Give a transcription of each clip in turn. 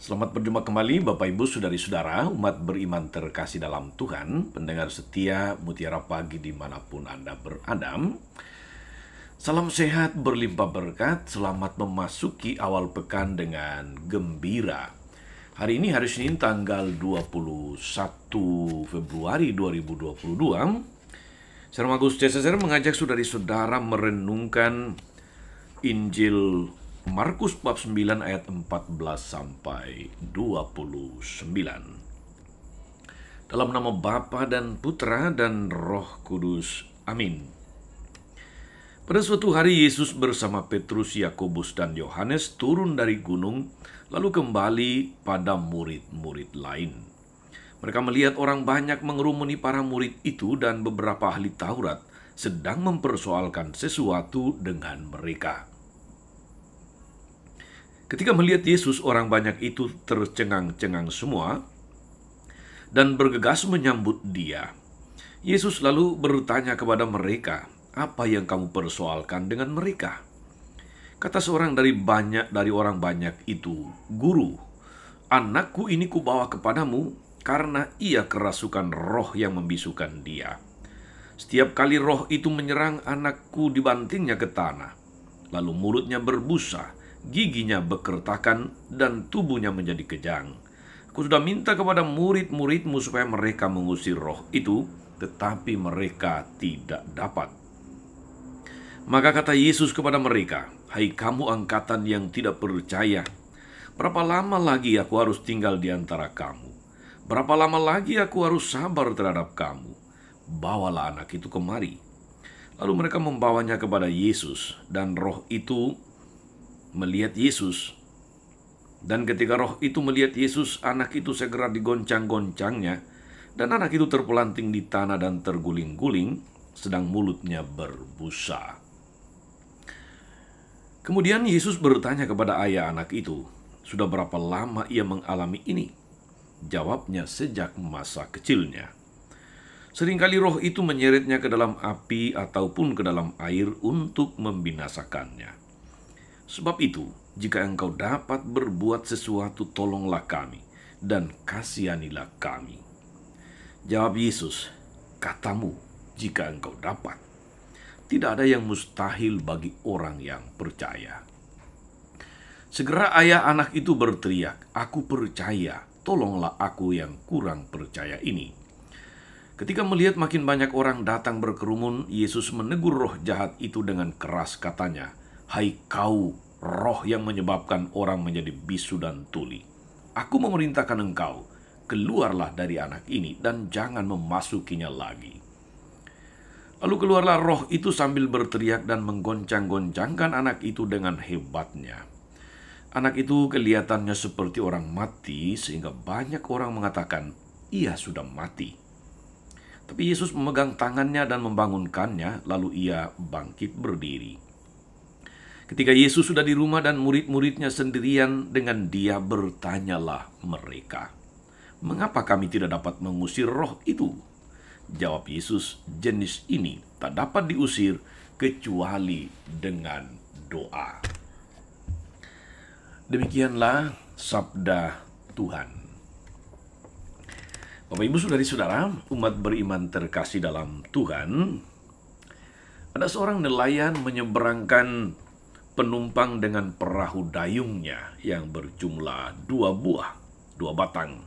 Selamat berjumpa kembali Bapak Ibu Saudari-saudara, umat beriman terkasih dalam Tuhan, pendengar setia Mutiara Pagi dimanapun Anda berada. Salam sehat berlimpah berkat, selamat memasuki awal pekan dengan gembira. Hari ini hari Senin tanggal 21 Februari 2022. Saya Agus Cesar mengajak saudari-saudara merenungkan Injil Markus bab 9 ayat 14 sampai 29. Dalam nama Bapa dan Putra dan Roh Kudus. Amin. Pada suatu hari Yesus bersama Petrus, Yakobus dan Yohanes turun dari gunung lalu kembali pada murid-murid lain. Mereka melihat orang banyak mengerumuni para murid itu dan beberapa ahli Taurat sedang mempersoalkan sesuatu dengan mereka. Ketika melihat Yesus, orang banyak itu tercengang-cengang semua dan bergegas menyambut Dia. Yesus lalu bertanya kepada mereka, "Apa yang kamu persoalkan dengan mereka?" Kata seorang dari orang banyak itu, "Guru, anakku ini kubawa kepadamu karena ia kerasukan roh yang membisukan dia. Setiap kali roh itu menyerang anakku, dibantingnya ke tanah, lalu mulutnya berbusa, giginya bekertakan, dan tubuhnya menjadi kejang. Aku sudah minta kepada murid-muridmu supaya mereka mengusir roh itu, tetapi mereka tidak dapat." Maka kata Yesus kepada mereka, "Hai kamu angkatan yang tidak percaya, berapa lama lagi aku harus tinggal di antara kamu? Berapa lama lagi aku harus sabar terhadap kamu? Bawalah anak itu kemari." Lalu mereka membawanya kepada Yesus, dan roh itu melihat Yesus. Dan ketika roh itu melihat Yesus, anak itu segera digoncang-goncangnya, dan anak itu terpelanting di tanah dan terguling-guling, sedang mulutnya berbusa. Kemudian Yesus bertanya kepada ayah anak itu, "Sudah berapa lama ia mengalami ini?" Jawabnya, "Sejak masa kecilnya. Seringkali roh itu menyeretnya ke dalam api ataupun ke dalam air untuk membinasakannya. Sebab itu, jika engkau dapat berbuat sesuatu, tolonglah kami dan kasihanilah kami." Jawab Yesus, "Katamu, jika engkau dapat. Tidak ada yang mustahil bagi orang yang percaya." Segera ayah anak itu berteriak, "Aku percaya, tolonglah aku yang kurang percaya ini." Ketika melihat makin banyak orang datang berkerumun, Yesus menegur roh jahat itu dengan keras, katanya, "Hai kau, roh yang menyebabkan orang menjadi bisu dan tuli. Aku memerintahkan engkau, keluarlah dari anak ini dan jangan memasukinya lagi." Lalu keluarlah roh itu sambil berteriak dan menggoncang-goncangkan anak itu dengan hebatnya. Anak itu kelihatannya seperti orang mati, sehingga banyak orang mengatakan, "Ia sudah mati." Tapi Yesus memegang tangannya dan membangunkannya, lalu ia bangkit berdiri. Ketika Yesus sudah di rumah dan murid-muridnya sendirian dengan Dia, bertanyalah mereka, "Mengapa kami tidak dapat mengusir roh itu?" Jawab Yesus, "Jenis ini tak dapat diusir kecuali dengan doa." Demikianlah sabda Tuhan. Bapak Ibu Saudari-saudara, umat beriman terkasih dalam Tuhan, ada seorang nelayan menyeberangkan penumpang dengan perahu dayungnya yang berjumlah 2 batang.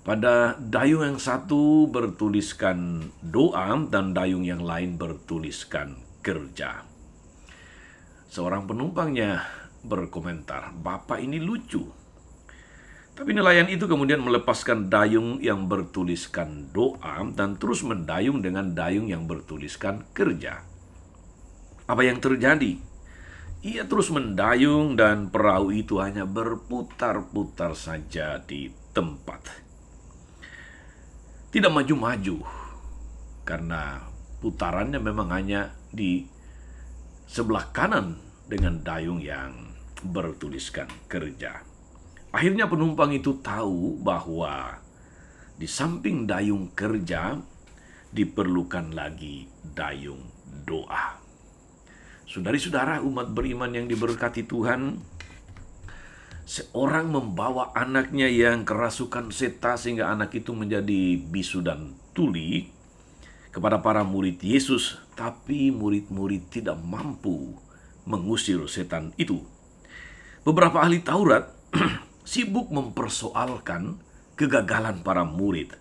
Pada dayung yang satu bertuliskan doa dan dayung yang lain bertuliskan kerja. Seorang penumpangnya berkomentar, "Bapak ini lucu." Tapi nelayan itu kemudian melepaskan dayung yang bertuliskan doa dan terus mendayung dengan dayung yang bertuliskan kerja. Apa yang terjadi? Ia terus mendayung dan perahu itu hanya berputar-putar saja di tempat. Tidak maju-maju, karena putarannya memang hanya di sebelah kanan dengan dayung yang bertuliskan kerja. Akhirnya penumpang itu tahu bahwa di samping dayung kerja diperlukan lagi dayung doa. Saudari-saudara, umat beriman yang diberkati Tuhan, Seorang membawa anaknya yang kerasukan setan sehingga anak itu menjadi bisu dan tuli kepada para murid Yesus, tapi murid-murid tidak mampu mengusir setan itu. Beberapa ahli Taurat sibuk mempersoalkan kegagalan para murid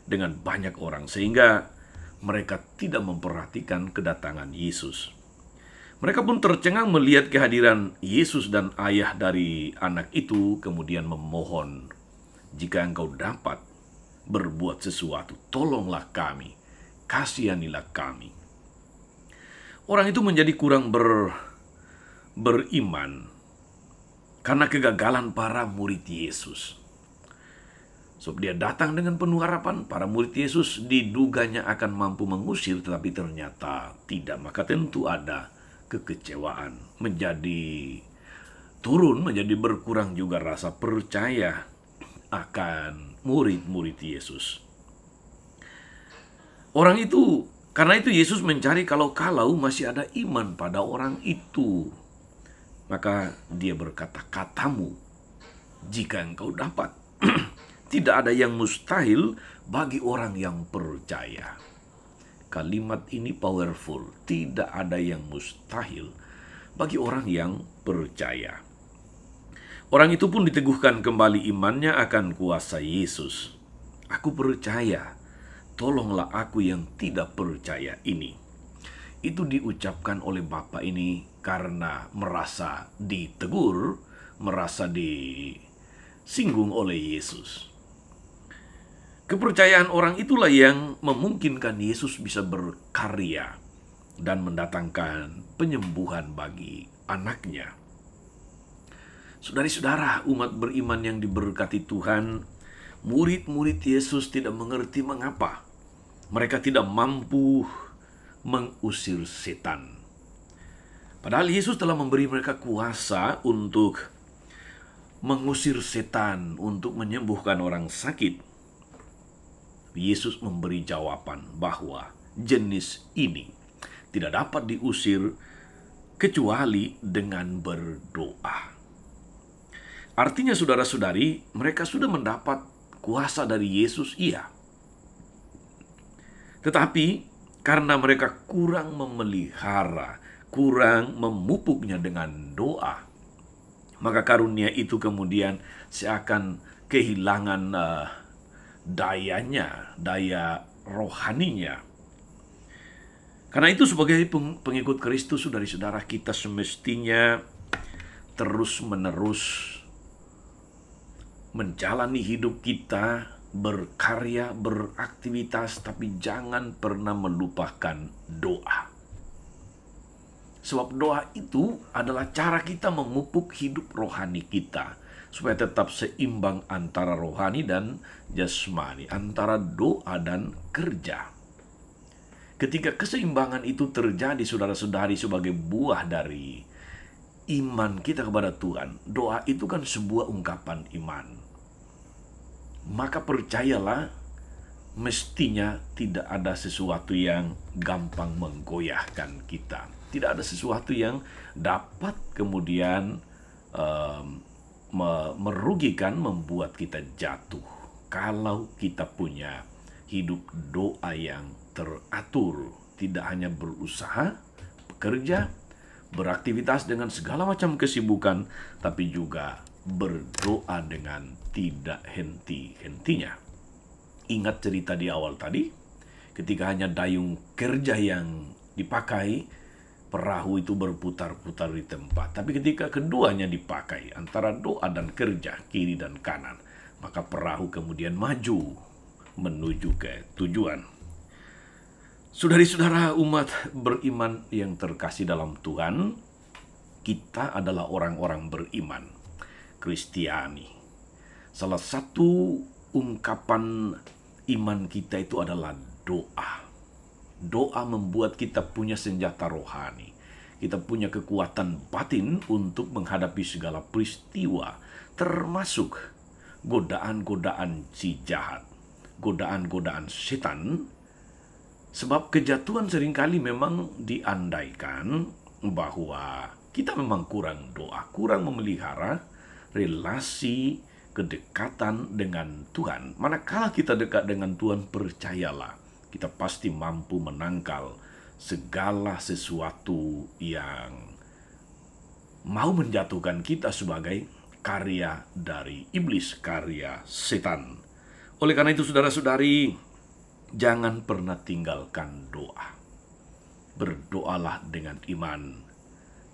dengan banyak orang sehingga mereka tidak memperhatikan kedatangan Yesus. Mereka pun tercengang melihat kehadiran Yesus dan ayah dari anak itu, kemudian memohon, "Jika engkau dapat berbuat sesuatu, tolonglah kami, kasihanilah kami." Orang itu menjadi kurang beriman karena kegagalan para murid Yesus. Sebab dia datang dengan penuh harapan, para murid Yesus diduganya akan mampu mengusir, tetapi ternyata tidak. Maka tentu ada kekecewaan, menjadi berkurang juga rasa percaya akan murid-murid Yesus. Karena itu Yesus mencari kalau-kalau masih ada iman pada orang itu. Maka dia berkata, "Katamu, jika engkau dapat." Tidak ada yang mustahil bagi orang yang percaya. Kalimat ini powerful. Tidak ada yang mustahil bagi orang yang percaya. Orang itu pun diteguhkan kembali imannya akan kuasa Yesus. "Aku percaya, tolonglah aku yang tidak percaya ini." Itu diucapkan oleh Bapak ini karena merasa ditegur, merasa disinggung oleh Yesus. Kepercayaan orang itulah yang memungkinkan Yesus bisa berkarya dan mendatangkan penyembuhan bagi anaknya. Saudara-saudara, umat beriman yang diberkati Tuhan, murid-murid Yesus tidak mengerti mengapa mereka tidak mampu mengusir setan. Padahal Yesus telah memberi mereka kuasa untuk mengusir setan, untuk menyembuhkan orang sakit. Yesus memberi jawaban bahwa jenis ini tidak dapat diusir kecuali dengan berdoa. Artinya saudara-saudari, mereka sudah mendapat kuasa dari Yesus, iya. Tetapi karena mereka kurang memelihara, kurang memupuknya dengan doa, maka karunia itu kemudian seakan kehilangan daya rohaninya. Karena itu sebagai pengikut Kristus, saudara-saudara, kita semestinya terus-menerus menjalani hidup kita, berkarya, beraktivitas, tapi jangan pernah melupakan doa. Sebab doa itu adalah cara kita memupuk hidup rohani kita, supaya tetap seimbang antara rohani dan jasmani, antara doa dan kerja. Ketika keseimbangan itu terjadi, saudara-saudari, sebagai buah dari iman kita kepada Tuhan, doa itu kan sebuah ungkapan iman. Maka percayalah, mestinya tidak ada sesuatu yang gampang menggoyahkan kita. Tidak ada sesuatu yang dapat kemudian merugikan, membuat kita jatuh. Kalau kita punya hidup doa yang teratur, tidak hanya berusaha, bekerja, beraktivitas dengan segala macam kesibukan, tapi juga berdoa dengan tidak henti-hentinya. Ingat cerita di awal tadi, ketika hanya dayung kerja yang dipakai, perahu itu berputar-putar di tempat. Tapi ketika keduanya dipakai, antara doa dan kerja, kiri dan kanan, maka perahu kemudian maju menuju ke tujuan. Saudari-saudara, umat beriman yang terkasih dalam Tuhan, kita adalah orang-orang beriman, Kristiani. Salah satu ungkapan iman kita itu adalah doa. Doa membuat kita punya senjata rohani. Kita punya kekuatan batin untuk menghadapi segala peristiwa, termasuk godaan-godaan si jahat, godaan-godaan setan. Sebab kejatuhan seringkali memang diandaikan bahwa kita memang kurang doa, kurang memelihara relasi kedekatan dengan Tuhan. Manakala kita dekat dengan Tuhan, percayalah, kita pasti mampu menangkal segala sesuatu yang mau menjatuhkan kita sebagai karya dari iblis, karya setan. Oleh karena itu, saudara-saudari, jangan pernah tinggalkan doa. Berdoalah dengan iman.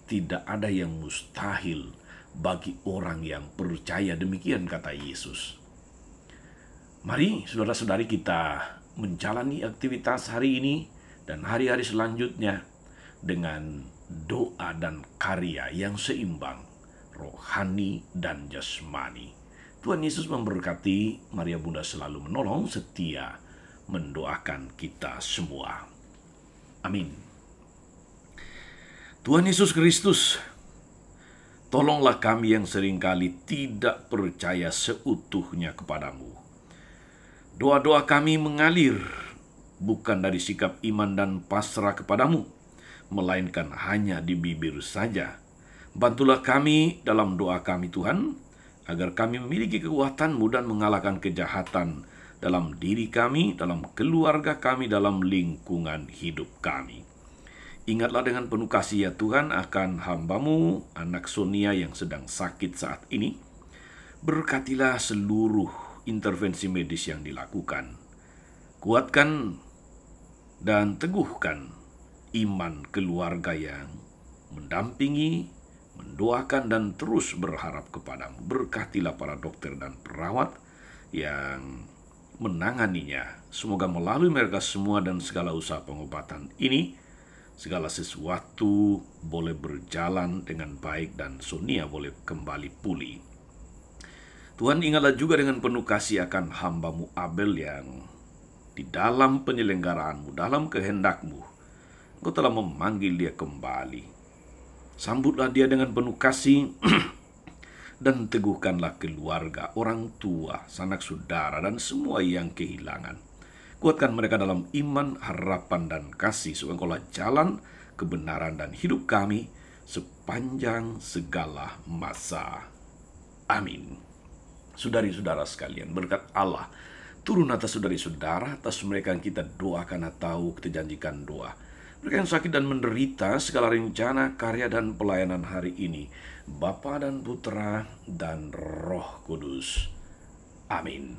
Tidak ada yang mustahil bagi orang yang percaya, demikian kata Yesus. Mari saudara-saudari kita menjalani aktivitas hari ini dan hari-hari selanjutnya dengan doa dan karya yang seimbang, rohani dan jasmani. Tuhan Yesus memberkati. Maria Bunda selalu menolong, setia mendoakan kita semua. Amin. Tuhan Yesus Kristus, tolonglah kami yang seringkali tidak percaya seutuhnya kepadamu. Doa-doa kami mengalir bukan dari sikap iman dan pasrah kepadamu, melainkan hanya di bibir saja. Bantulah kami dalam doa kami, Tuhan, agar kami memiliki kekuatan-Mu dan mengalahkan kejahatan dalam diri kami, dalam keluarga kami, dalam lingkungan hidup kami. Ingatlah dengan penuh kasih ya Tuhan akan hamba-Mu, anak Sonia yang sedang sakit saat ini. Berkatilah seluruh intervensi medis yang dilakukan. Kuatkan dan teguhkan iman keluarga yang mendampingi, mendoakan dan terus berharap kepadamu. Berkatilah para dokter dan perawat yang menanganinya. Semoga melalui mereka semua dan segala usaha pengobatan ini, segala sesuatu boleh berjalan dengan baik dan Sonia boleh kembali pulih. Tuhan, ingatlah juga dengan penuh kasih akan hamba-Mu Abel yang di dalam penyelenggaraan-Mu, dalam kehendak-Mu, Engkau telah memanggil dia kembali. Sambutlah dia dengan penuh kasih dan teguhkanlah keluarga, orang tua, sanak saudara, dan semua yang kehilangan. Kuatkan mereka dalam iman, harapan, dan kasih, supaya Engkaulah jalan, kebenaran, dan hidup kami sepanjang segala masa. Amin. Saudari-saudara sekalian, berkat Allah turun atas saudari-saudara, atas mereka yang kita doakan atau kita janjikan doa. Mereka yang sakit dan menderita, segala rencana, karya, dan pelayanan hari ini, Bapa dan Putra dan Roh Kudus. Amin.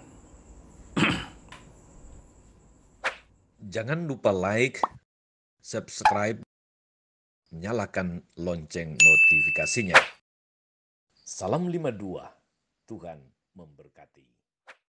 Jangan lupa like, subscribe, nyalakan lonceng notifikasinya. Salam 52, Tuhan memberkati.